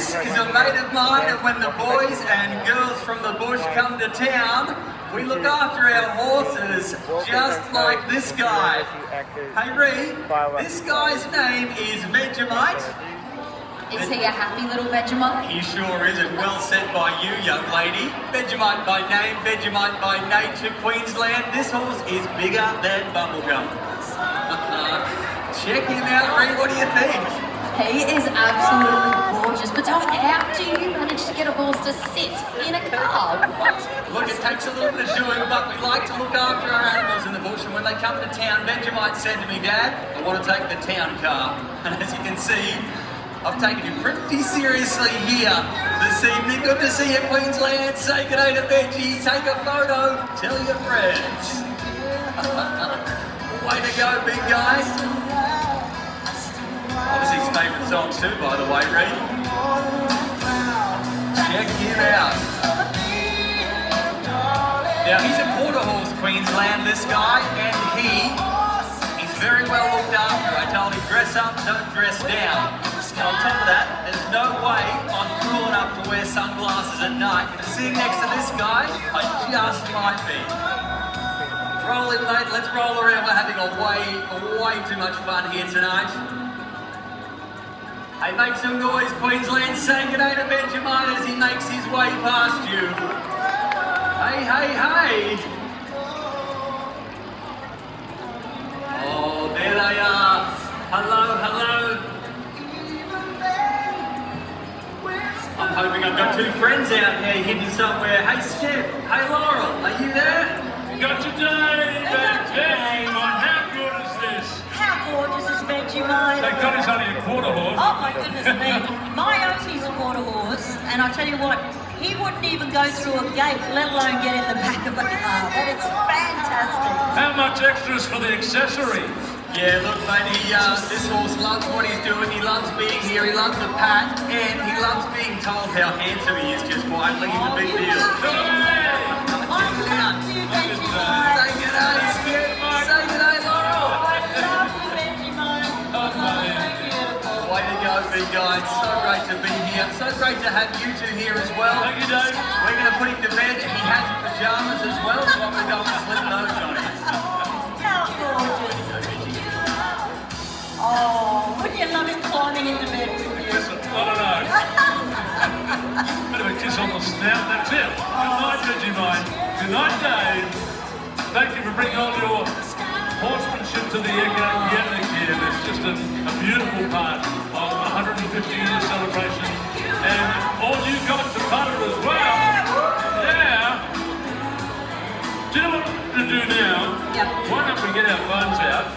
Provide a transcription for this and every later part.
This is a mate of mine, and when the boys and girls from the bush come to town, we look after our horses just like this guy. Hey Ree, this guy's name is Vegemite. Is he a happy little Vegemite? He sure is, and well said by you, young lady. Vegemite by name, Vegemite by nature, Queensland. This horse is bigger than bubblegum. Check him out, Ree, what do you think? He is absolutely gorgeous, but Tom, how do you manage to get a horse to sit in a car? What? Look, it takes a little bit of doing, but we like to look after our animals in the bush, and when they come to town, Vegemite said to me, Dad, I want to take the town car. And as you can see, I've taken you pretty seriously here this evening. Good to see you, Queensland. Say good day to Veggie, take a photo, tell your friends. Way to go, big guy. Obviously his favourite song too, by the way, Reed. Check him out. Now he's a quarter horse, Queensland, this guy, and he's very well looked after. I told him dress up, don't dress down. And on top of that, there's no way I'm cool enough to wear sunglasses at night. And sitting next to this guy, I just might be. Roll it, mate, let's roll around. We're having way too much fun here tonight. Hey, make some noise, Queensland. Say good day to Vegemite as he makes his way past you. Hey, hey, hey. Oh, there they are. Hello, hello. I'm hoping I've got two friends out here hidden somewhere. Hey, Skip. Hey, Laurel. Are you there? Got you, Dave. Vegemite. How good is this? How gorgeous is Vegemite? Thank God he's only a quarter horse. Oh my goodness me. My Otie's a quarter horse, and I tell you what, he wouldn't even go through a gate, let alone get in the back of a car. That is fantastic. How much extras for the accessory? Yeah, look, mate, this horse loves what he's doing. He loves being here. He loves the pat, and he loves being told how handsome he is just quietly. He's a big deal. I love you, Vegemite. Say good day, Skip. Say good day, Laurel. I love you, Vegemite. Oh, so beautiful. Way to go, big guy. It's so great to be here. So great to have you two here as well. Thank you, Dave. We're going to put him to bed. He has pajamas as well, so I'm going to go and slip those on him. How gorgeous. Oh, wouldn't you love him climbing into bed with you? Yes, I don't know. Bit of a kiss on the snout, that's it. Good night, Vegemite. Good night, Dave. Thank you for bringing all your horsemanship to the Ekka yet again. It's just a beautiful part of the 150-year celebration. And all you got to part of it as well. Yeah. Do you know what we're going to do now? Yep. Why don't we get our phones out?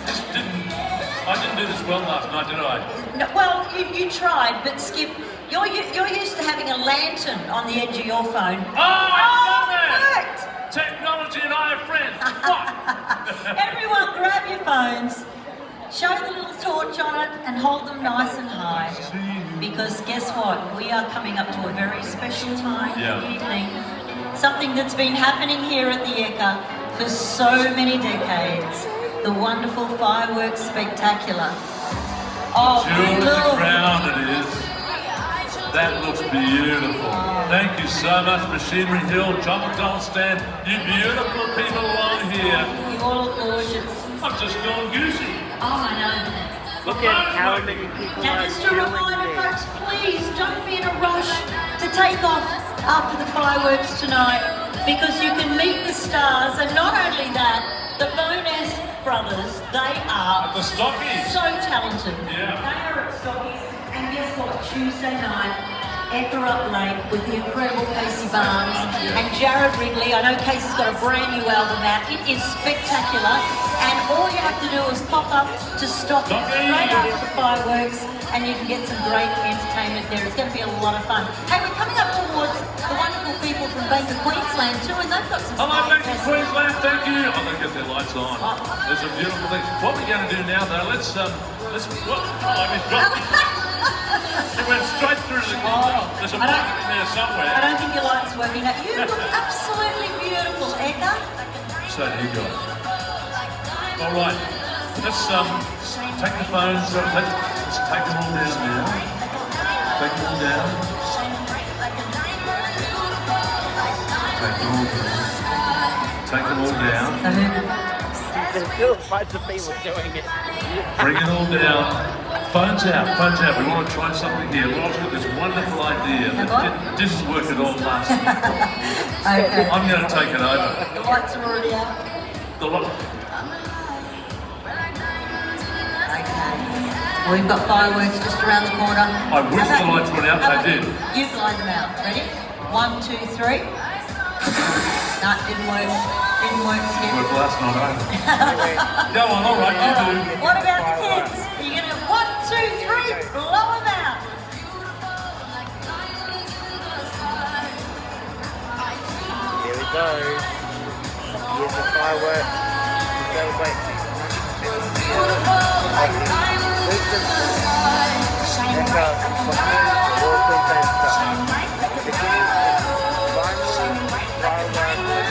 I didn't do this well last night, did I? No, well, you tried, but Skip, you're used to having a lantern on the edge of your phone. Oh, I love it! Correct. Technology and I are friends. What? Everyone grab your phones, show the little torch on it and hold them nice and high. Because guess what? We are coming up to a very special time evening. Something that's been happening here at the Ekka for so many decades. The wonderful fireworks spectacular. Oh, Jewel in the look. crown it is. That looks beautiful. Thank you so much, Machinery Hill, John McDonald Stand. You beautiful people along here. You all look gorgeous. I've just gone goosey. Oh, I know. Look at how many people Now are just a queuing reminder, there. folks, please don't be in a rush to take off after the fireworks tonight, because you can meet the stars, and not only that, the Bonus brothers, they are The Stockies. so talented. Yeah. They are at Stockies, and guess what? Tuesday night, Ekka up late with the incredible Casey Barnes and Jared Wrigley. I know Casey's got a brand new album out. It is spectacular, and all you have to do is pop up to Stockies straight after the fireworks, and you can get some great entertainment there. It's going to be a lot of fun. Hey, we're coming up towards the wonderful people from Queensland too, and they've got some. Hello, thank you, Queensland. Thank you. Oh, they get their lights on. There's a beautiful thing. What we're going to do now, though, let's what? Oh, I mean, it went straight through to the control. There's a mic in there somewhere. I don't think your light's working. You look absolutely beautiful, Ekka. So here you go. All right, let's take the phones. Let's take them all down now. Take them all down. Take them all down. There's still a bunch of people doing it. Bring it all down. Phones out, phones out. We want to try something here. Rob's got this wonderful idea that this has worked at all last. Okay. I'm going to take it over. The lights are already out. The lot. Okay. We've got fireworks just around the corner. I wish the lights went out, How they about did. You blind them out. Ready? 1, 2, 3. No, didn't work. Didn't work, Skip. Worked last night over. Go on, all right, you do. What about the kids? Are you going to 1, 2, 3, blow them out? Here we go. Here's the fireworks. To celebrate 650 years of Ekka from the Royal Queensland Star. The beginning of the final firework.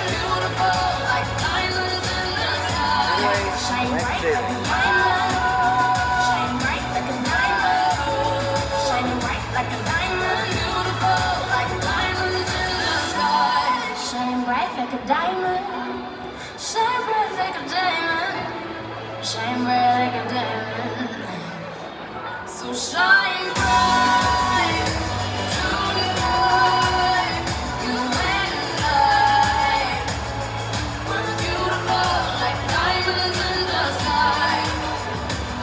Anyway, let's do it. Shine bright like a diamond. Shine bright like a diamond. Shine bright like a diamond. So shine bright tonight. You and I. We're beautiful like diamonds in the sky.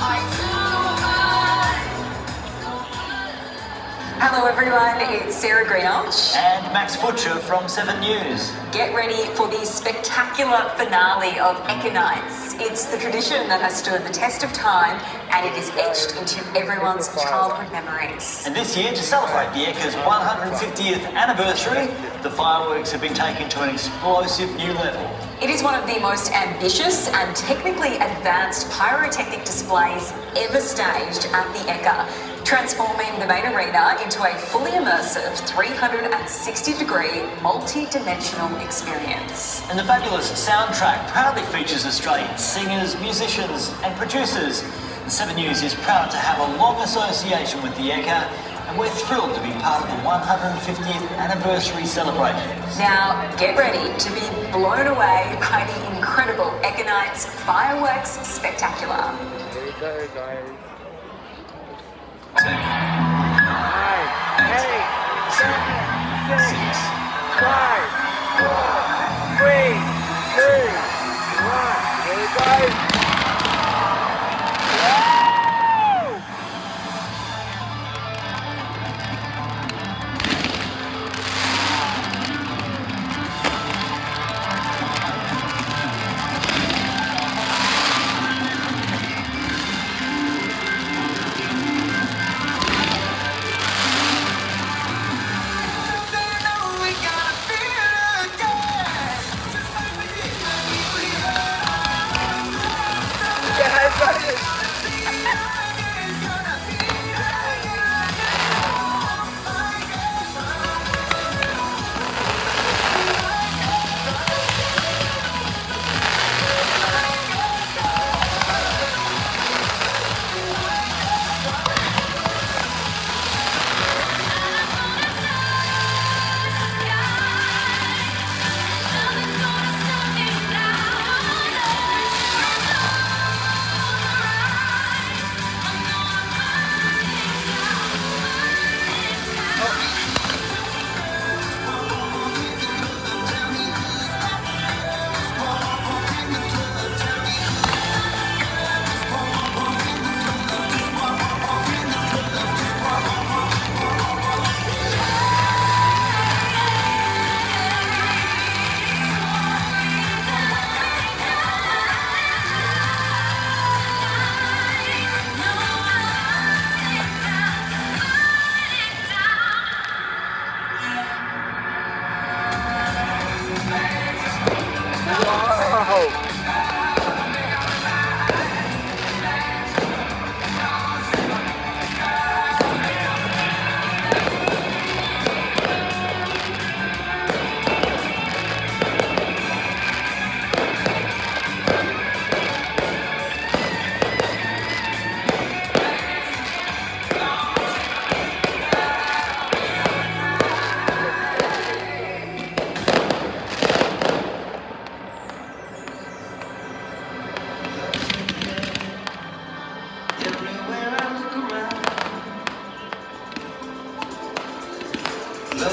Eye to eye. Hello everyone, it's Sarah Greenhalgh. And Max Butcher from 7 News. Get ready for the spectacular finale of Ekka Nights. It's the tradition that has stood the test of time and it is etched into everyone's childhood memories. And this year, to celebrate the Ekka's 150th anniversary, the fireworks have been taken to an explosive new level. It is one of the most ambitious and technically advanced pyrotechnic displays ever staged at the Ekka, transforming the main arena into a fully immersive 360-degree multi-dimensional experience. And the fabulous soundtrack proudly features Australian singers, musicians and producers. And 7 News is proud to have a long association with the Ekka, and we're thrilled to be part of the 150th anniversary celebrations. Now, get ready to be blown away by the incredible Ekka Nights Fireworks Spectacular. Here we go, guys. 10, 9, 8, 7, 6, 5, 4, 3, 2, 1. Here we go.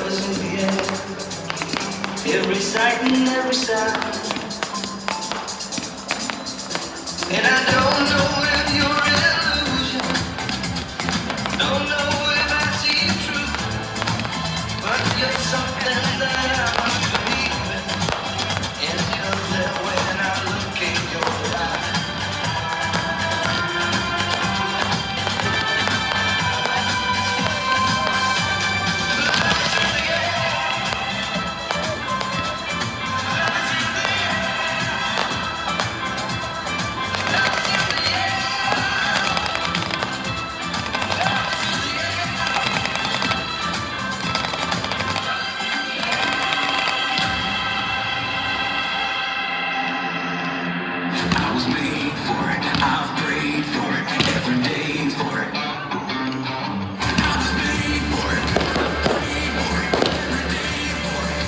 colors in the air, every sight and every sound. And I don't know if you're an illusion, don't know if I see you true, but you're something that I must believe in, and you're there when I look in your eyes. I was made for it, I've prayed for it, every day for it. I was made for it, I've prayed for it, every day for it.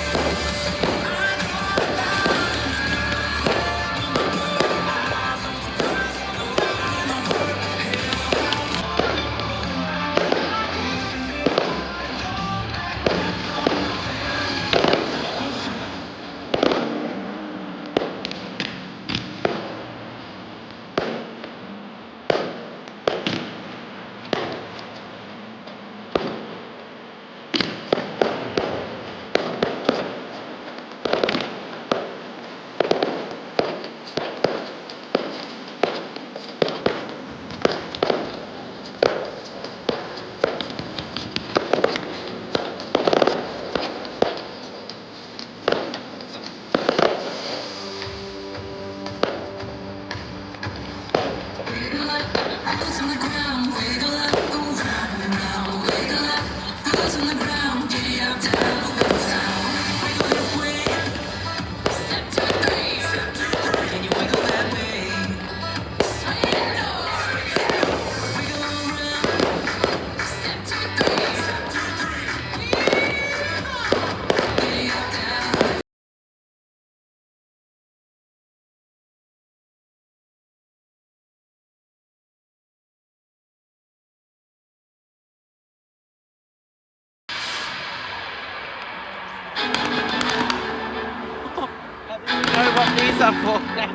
Boots on the ground, wiggle up, go round and round, wiggle up. Boots on the ground, giddy up, down, wiggle down. Wiggle this way, step 2, 3. Can you wiggle that way? Swing it over, wiggle around. Step 2, 3. Giddy up, down. Know what these are for now.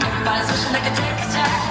Everybody's wishing they could take a jack.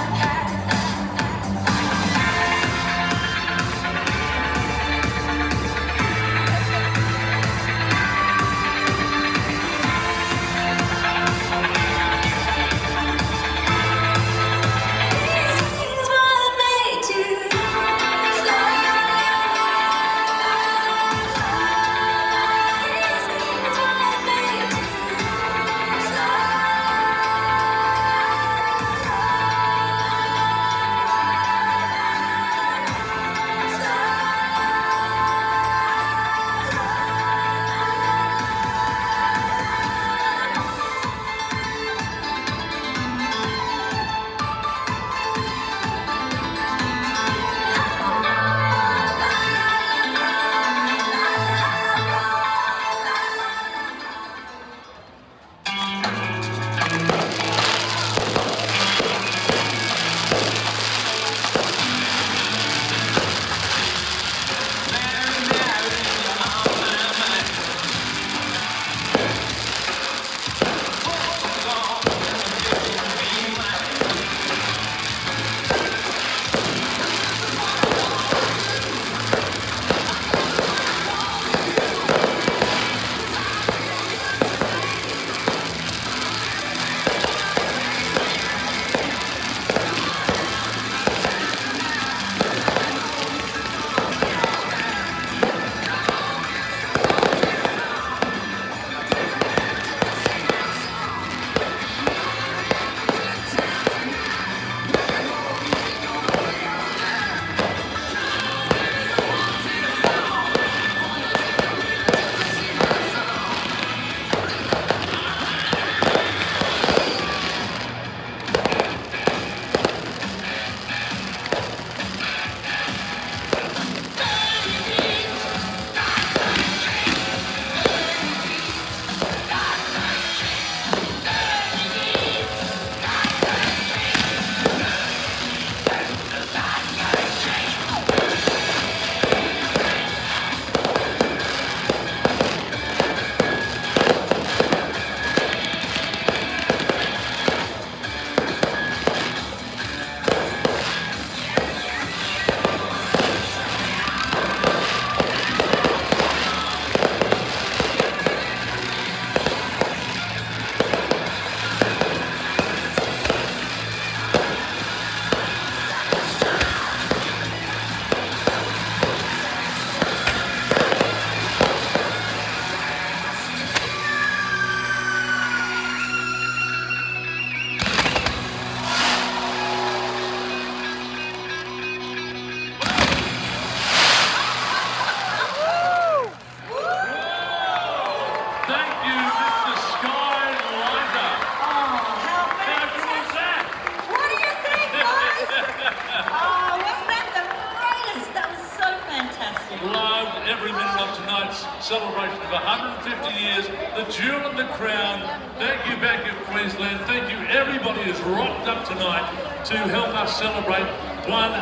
celebration of 150 years, the jewel and the crown. Thank you back in Queensland. Thank you everybody who's rocked up tonight to help us celebrate 150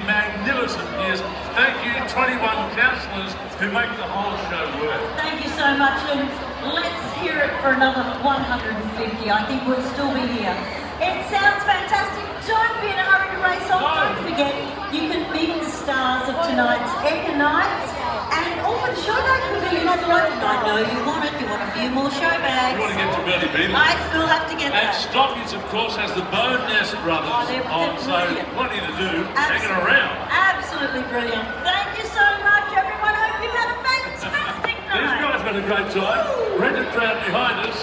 magnificent years. Thank you 21 councillors who make the whole show work. Thank you so much, and let's hear it for another 150. I think we'll still be here. It sounds fantastic. Don't be in a hurry to race on. Don't forget, you can meet the stars of tonight's Ekka Nights. And also the showbag pavilion's still open. I know you want it. You want a few more showbags. You want to get to Bernie Beatles. I still have to get and that. And Stockies, of course, has the Bone Nest Brothers on, so plenty to do. Hanging around. Absolutely brilliant. Thank you so much, everyone. I hope you've had a fantastic night. These guys had a great time. Rented crowd behind us.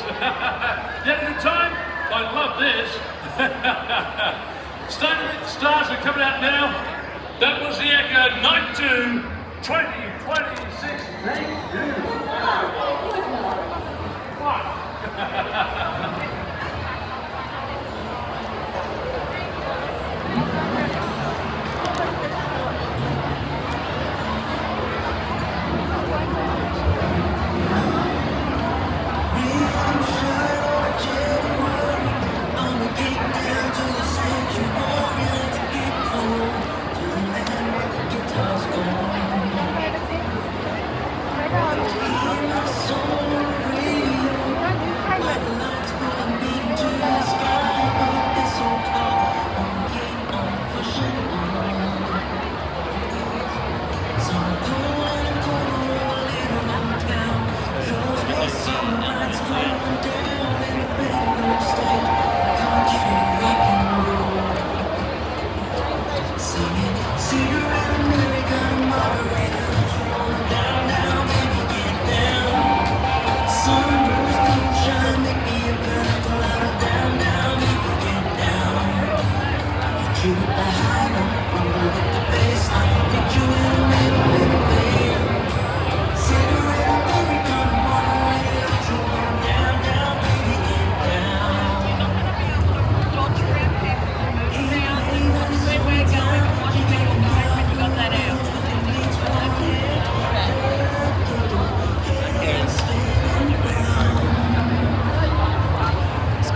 You had a good time? I love this. Stars are coming out now. That was the Ekka Night 2 2026. Thank you. So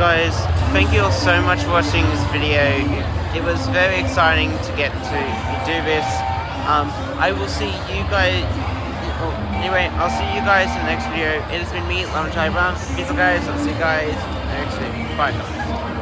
guys, thank you all so much for watching this video. It was very exciting to get to do this. I will see you guys. Anyway, I'll see you guys in the next video. It has been me, Lamachai Brown. Peace out, guys. I'll see you guys next week. Bye, guys.